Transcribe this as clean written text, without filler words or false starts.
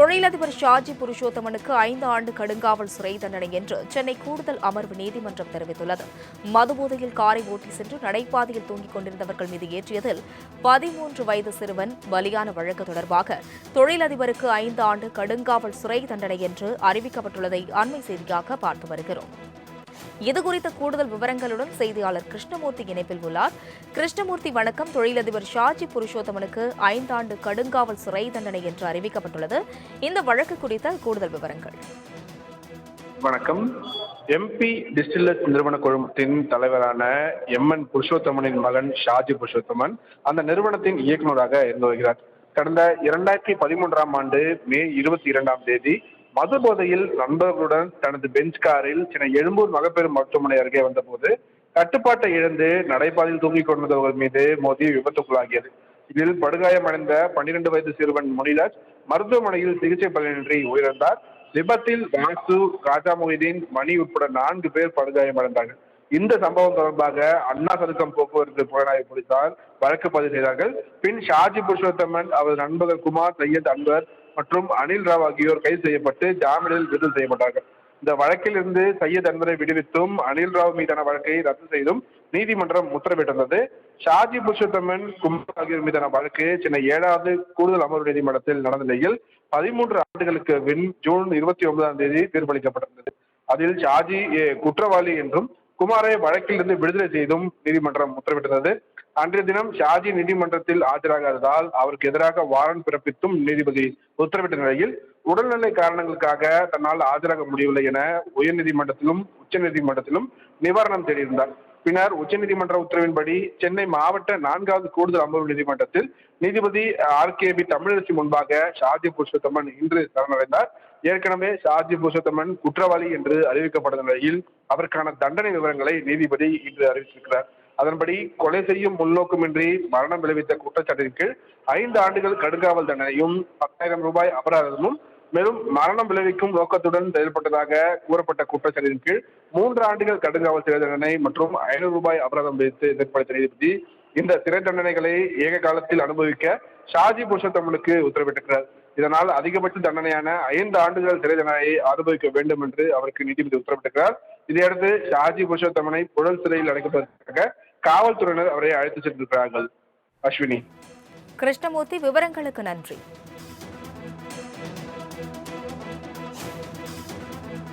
தொழிலதிபர் ஷாஜி புருஷோத்தமனுக்கு 5 ஆண்டு கடுங்காவல் சிறை தண்டனை என்று சென்னை கூடுதல் அமர்வு நீதிமன்றம் தெரிவித்துள்ளது. மதுபோதையில் காரை ஓட்டி சென்று நடைபாதையில் தூங்கிக் கொண்டிருந்தவர்கள் மீது ஏற்றியதில் 13 வயது சிறுவன் பலியான வழக்கு தொடர்பாக தொழிலதிபருக்கு 5 ஆண்டு கடுங்காவல் சிறை தண்டனை என்று அறிவிக்கப்பட்டுள்ளதை அண்மை செய்தியாக பார்த்து வருகிறோம். இதுகுறித்த கூடுதல் விவரங்களுடன் செய்தியாளர் கிருஷ்ணமூர்த்தி இணைப்பில் உள்ளார். கிருஷ்ணமூர்த்தி வணக்கம். தொழிலதிபர் ஷாஜி புருஷோத்தமனுக்கு 5 ஆண்டு கடுங்காவல் சிறை தண்டனை என்று அறிவிக்கப்பட்டுள்ளது. இந்த வழக்கு குறித்த கூடுதல் விவரங்கள். வணக்கம். எம்பி டிஸ்டில்லர்ஸ் நிறுவன குழுமத்தின் தலைவரான எம்என் புருஷோத்தமனின் மகன் ஷாஜி புருஷோத்தமன் அந்த நிறுவனத்தின் இயக்குநராக இருந்து வருகிறார். கடந்த 2013ஆம் ஆண்டு மே 22ஆம் தேதி மது போதையில் நண்பர்களுடன் தனது பெஞ்ச் காரில் சென்னை எழும்பூர் மகப்பேறு மருத்துவமனை அருகே வந்தபோது கட்டுப்பாட்டை இழந்து நடைபாதையில் தூங்கிக் கொண்டிருந்தவர்கள் மீது மோதி விபத்துக்குள்ளாகியது. இதில் படுகாயமடைந்த 12 வயது சிறுவன் முனிராஜ் மருத்துவமனையில் சிகிச்சை பலனின்றி உயிரிழந்தார். விபத்தில் வாசு, ராஜா மொஹிதீன், மணி உட்பட 4 பேர் படுகாயமடைந்தார்கள். இந்த சம்பவம் தொடர்பாக அண்ணா சதுக்கம் போக்குவரத்து புலனாய்வு போலீசார் வழக்கு பதிவு செய்தார்கள். பின் ஷாஜி புருஷோத்தமன், அவரது நண்பர்கள் குமார், சையத், அன்வர் மற்றும் அனில் ராவ் ஆகியோர் கைது செய்யப்பட்டு ஜாமீனில் விடுதலை செய்யப்பட்டார்கள். இந்த வழக்கில் இருந்து சையத் அன்வரை விடுவித்தும் அனில் ராவ் மீதான வழக்கை ரத்து செய்தும் நீதிமன்றம் உத்தரவிட்டிருந்தது. ஷாஜி புருஷோத்தமன், குமார் ஆகியோர் மீதான வழக்கு சென்னை 7வது கூடுதல் அமர்வு நீதிமன்றத்தில் நடந்த நிலையில் 13 ஆண்டுகளுக்கு பின் ஜூன் 29ஆம் தேதி தீர்ப்பளிக்கப்பட்டிருந்தது. அதில் ஷாஜி குற்றவாளி என்றும் குமாரை வழக்கில் இருந்து விடுதலை செய்தும் நீதிமன்றம் உத்தரவிட்டிருந்தது. அன்றைய தினம் ஷாஜி நீதிமன்றத்தில் ஆஜராகாததால் அவருக்கு எதிராக வாரண்ட் பிறப்பித்தும் நீதிபதி உத்தரவிட்ட நிலையில் உடல்நிலை காரணங்களுக்காக தன்னால் ஆஜராக முடியவில்லை என உயர்நீதிமன்றத்திலும் உச்சநீதிமன்றத்திலும் நிவாரணம் தேடியிருந்தார். பின்னர் உச்சநீதிமன்ற உத்தரவின்படி சென்னை மாவட்ட 4வது கூடுதல் அமர்வு நீதிமன்றத்தில் நீதிபதி RKB தமிழரசி முன்பாக ஷாஜி புருஷோத்தமன் இன்று சரணடைந்தார். ஏற்கனவே ஷாஜி புருஷோத்தமன் குற்றவாளி என்று அறிவிக்கப்பட்ட நிலையில் அவருக்கான தண்டனை விவரங்களை நீதிபதி இன்று அறிவித்திருக்கிறார். அதன்படி கொலை செய்யும் முன்னோக்குமின்றி மரணம் விளைவித்த குற்றச்சாட்டின் கீழ் 5 ஆண்டுகள் கடுங்காவல் தண்டனையும் 10,000 ரூபாய் அபராதமும், மேலும் மரணம் விளைவிக்கும் நோக்கத்துடன் செயல்பட்டதாக கூறப்பட்ட குற்றச்சாட்டின் கீழ் 3 ஆண்டுகள் கடுங்காவல் சிறை தண்டனை மற்றும் 500 ரூபாய் அபராதம் விதித்து தீர்ப்பளித்த நீதிபதி இந்த சிறை தண்டனைகளை ஏக காலத்தில் அனுபவிக்க ஷாஜி புருஷோத்தமனுக்கு உத்தரவிட்டிருக்கிறார். இதனால் அதிகபட்ச தண்டனையான 5 ஆண்டுகள் சிறை தண்டனையை அனுபவிக்க வேண்டும் என்று அவருக்கு நீதிபதி உத்தரவிட்டிருக்கிறார். இதையடுத்து ஷாஜி புருஷோத்தமனை புழல் சிறையில் அடைக்கப்பட்டதற்காக காவல்துறையினர் அவரை அழைத்து சென்றிருக்கிறார்கள். அஸ்வினி. கிருஷ்ணமூர்த்தி, விவரங்களுக்கு நன்றி.